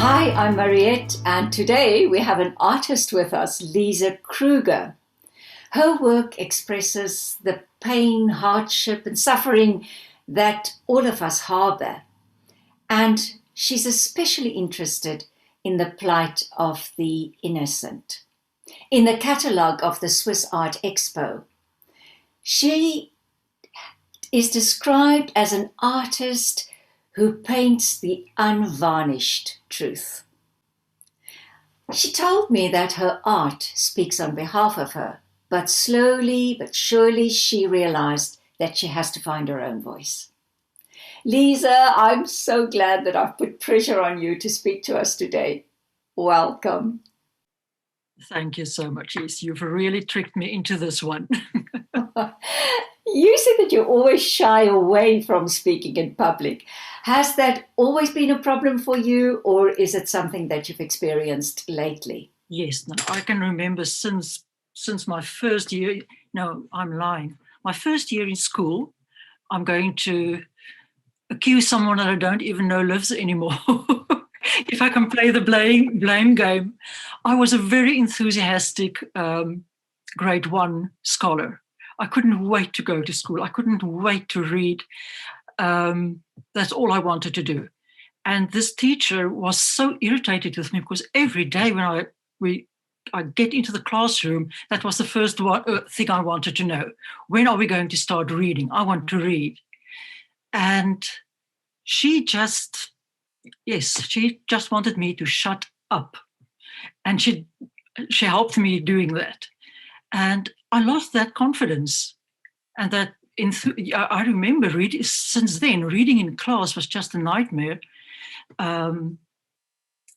Hi, I'm Mariette, and today we have an artist with us, Lize Krüger. Her work expresses the pain, hardship, and suffering that all of us harbor. And she's especially interested in the plight of the innocent. In the catalogue of the Swiss Art Expo, she is described as an artist who paints the unvarnished truth. She told me that her art speaks on behalf of her, but slowly but surely she realized that she has to find her own voice. Lize, I'm so glad that I've put pressure on you to speak to us today. Welcome. Thank you so much, Liz. You've really tricked me into this one. You said that you always shy away from speaking in public. Has that always been a problem for you, or is it something that you've experienced lately? Yes, no, I can remember since my first year. No, I'm lying. My first year in school, I'm going to accuse someone that I don't even know lives anymore. If I can play the blame game. I was a very enthusiastic grade 1 scholar. I couldn't wait to go to school. I couldn't wait to read. That's all I wanted to do. And this teacher was so irritated with me because every day when I get into the classroom, that was the first thing I wanted to know. When are we going to start reading? I want to read. And she just wanted me to shut up. And she helped me doing that. And I lost that confidence. And that I remember since then, reading in class was just a nightmare. And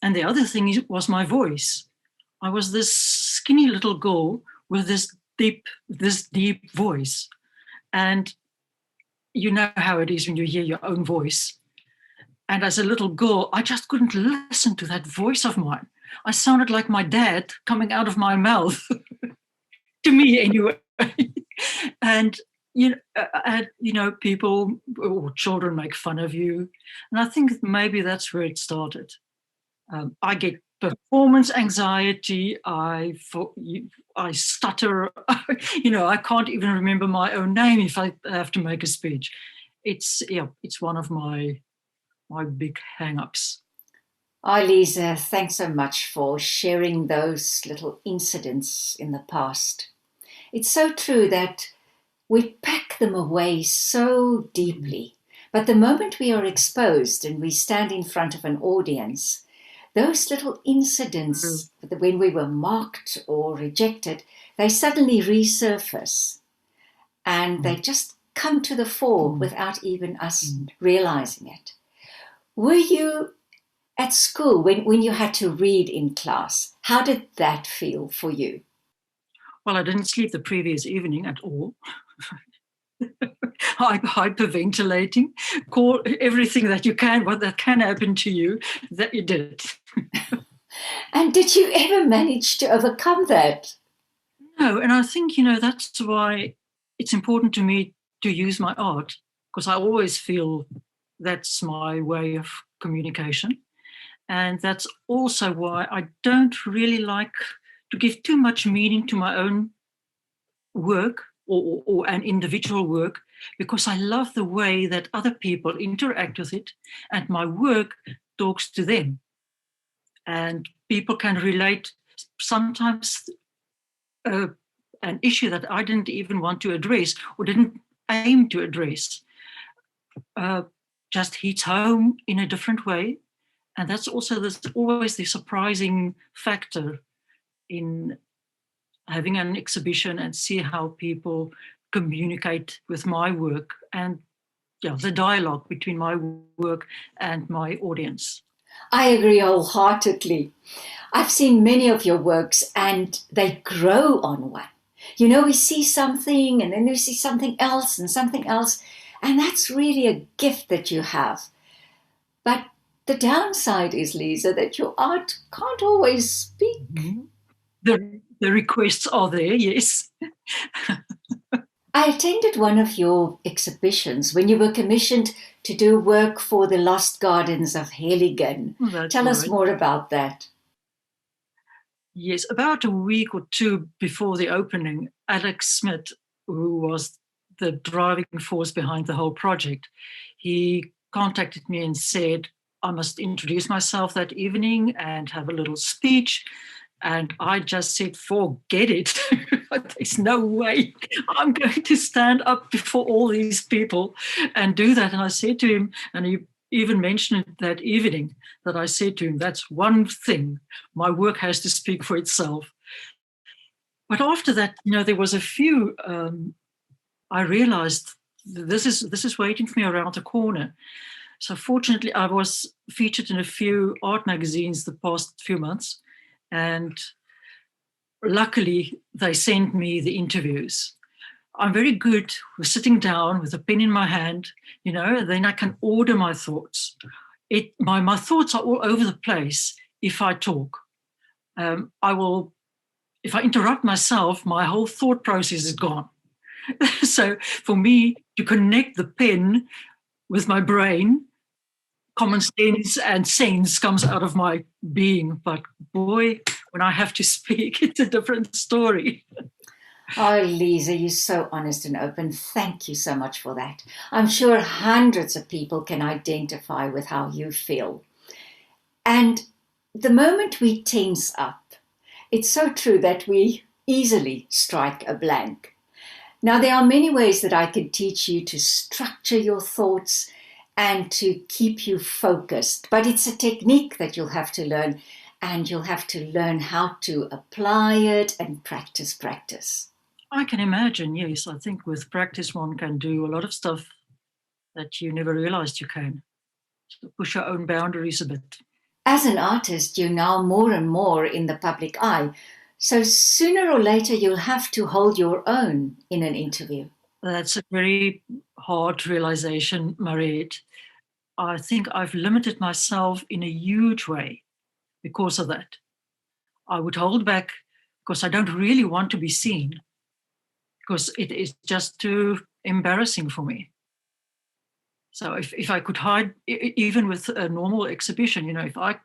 the other thing was my voice. I was this skinny little girl with this deep voice. And you know how it is when you hear your own voice. And as a little girl, I just couldn't listen to that voice of mine. I sounded like my dad coming out of my mouth, to me anyway. And people or children make fun of you, and I think maybe that's where it started. I get performance anxiety. I stutter. I can't even remember my own name if I have to make a speech. It's one of my big hang-ups. Oh, Lize, thanks so much for sharing those little incidents in the past. It's so true that we pack them away so deeply, but the moment we are exposed and we stand in front of an audience, those little incidents, when we were mocked or rejected, they suddenly resurface and they just come to the fore without even us realizing it. Were you at school when you had to read in class? How did that feel for you? Well, I didn't sleep the previous evening at all. Hyperventilating, call everything that you can, what that can happen to you, that you did. And did you ever manage to overcome that? No, and I think, that's why it's important to me to use my art, because I always feel that's my way of communication. And that's also why I don't really like to give too much meaning to my own work or an individual work, because I love the way that other people interact with it and my work talks to them. And people can relate sometimes an issue that I didn't even want to address or didn't aim to address. Just hits home in a different way. And that's also always the surprising factor in having an exhibition and see how people communicate with my work and the dialogue between my work and my audience. I agree wholeheartedly. I've seen many of your works and they grow on one. We see something and then we see something else and something else. And that's really a gift that you have. But the downside is, Lize, that your art can't always speak. The requests are there, yes. I attended one of your exhibitions when you were commissioned to do work for the Lost Gardens of Heligan. Oh, that's Tell us right. more about that. Yes, about a week or two before the opening, Alex Smith, who was the driving force behind the whole project, he contacted me and said, I must introduce myself that evening and have a little speech. And I just said, forget it. There's no way I'm going to stand up before all these people and do that. And I said to him, and he even mentioned it that evening, that I said to him, that's one thing. My work has to speak for itself. But after that, there was a few, I realized this is waiting for me around the corner. So fortunately, I was featured in a few art magazines the past few months. And luckily, they sent me the interviews. I'm very good with sitting down with a pen in my hand, then I can order my thoughts. My thoughts are all over the place if I talk. If I interrupt myself, my whole thought process is gone. So for me to connect the pen with my brain, common sense and sense comes out of my being. But boy, when I have to speak, it's a different story. Oh, Lize, you're so honest and open. Thank you so much for that. I'm sure hundreds of people can identify with how you feel. And the moment we tense up, it's so true that we easily strike a blank. Now, there are many ways that I can teach you to structure your thoughts and to keep you focused. But it's a technique that you'll have to learn, and you'll have to learn how to apply it and practice. I can imagine, yes. I think with practice, one can do a lot of stuff that you never realized you can. So push your own boundaries a bit. As an artist, you're now more and more in the public eye. So sooner or later, you'll have to hold your own in an interview. That's a very hard realization, Mariette. I think I've limited myself in a huge way because of that. I would hold back because I don't really want to be seen, because it is just too embarrassing for me. So if I could hide, even with a normal exhibition, if I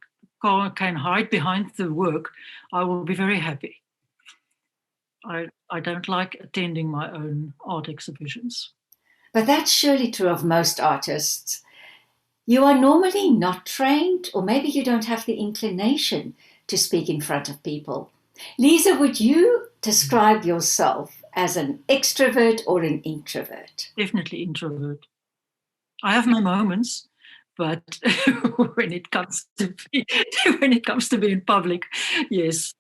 can hide behind the work, I will be very happy. I don't like attending my own art exhibitions. But that's surely true of most artists. You are normally not trained, or maybe you don't have the inclination to speak in front of people. Lize, would you describe yourself as an extrovert or an introvert? Definitely introvert. I have my moments, but when it comes to be in public, yes,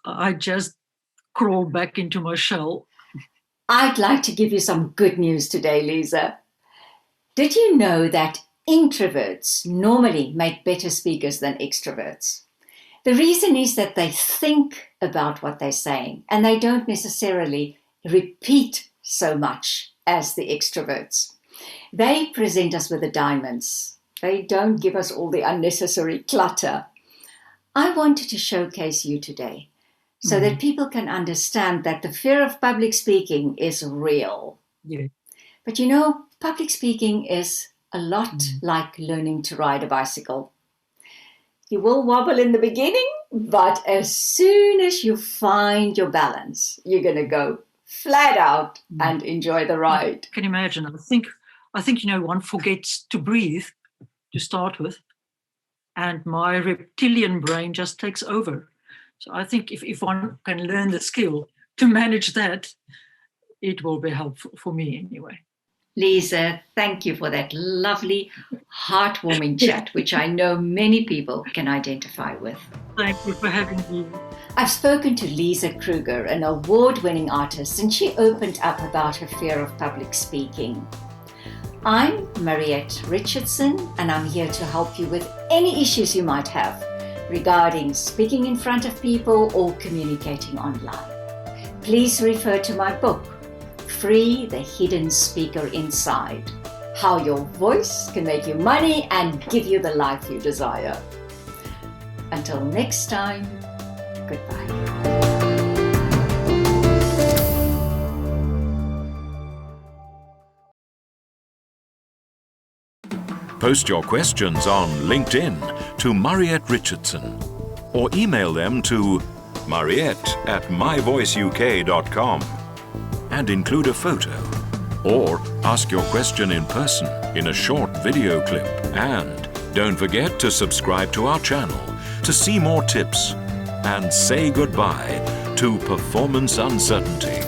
I just crawl back into my shell. I'd like to give you some good news today, Lize. Did you know that introverts normally make better speakers than extroverts? The reason is that they think about what they're saying, and they don't necessarily repeat so much as the extroverts. They present us with the diamonds. They don't give us all the unnecessary clutter. I wanted to showcase you today so that people can understand that the fear of public speaking is real. Yeah. But public speaking is a lot like learning to ride a bicycle. You will wobble in the beginning, but as soon as you find your balance, you're going to go flat out and enjoy the ride. I can imagine. I think one forgets to breathe to start with, and my reptilian brain just takes over. So I think if one can learn the skill to manage that, it will be helpful for me anyway. Lize, thank you for that lovely, heartwarming chat, which I know many people can identify with. Thank you for having me. I've spoken to Lize Krüger, an award-winning artist, and she opened up about her fear of public speaking. I'm Mariette Richardson, and I'm here to help you with any issues you might have regarding speaking in front of people or communicating online. Please refer to my book, Free the Hidden Speaker Inside: How Your Voice Can Make You Money and Give You the Life You Desire. Until next time, goodbye. Post your questions on LinkedIn to Mariette Richardson or email them to mariette@myvoiceuk.com and include a photo. Or ask your question in person in a short video clip. And don't forget to subscribe to our channel to see more tips and say goodbye to performance uncertainty.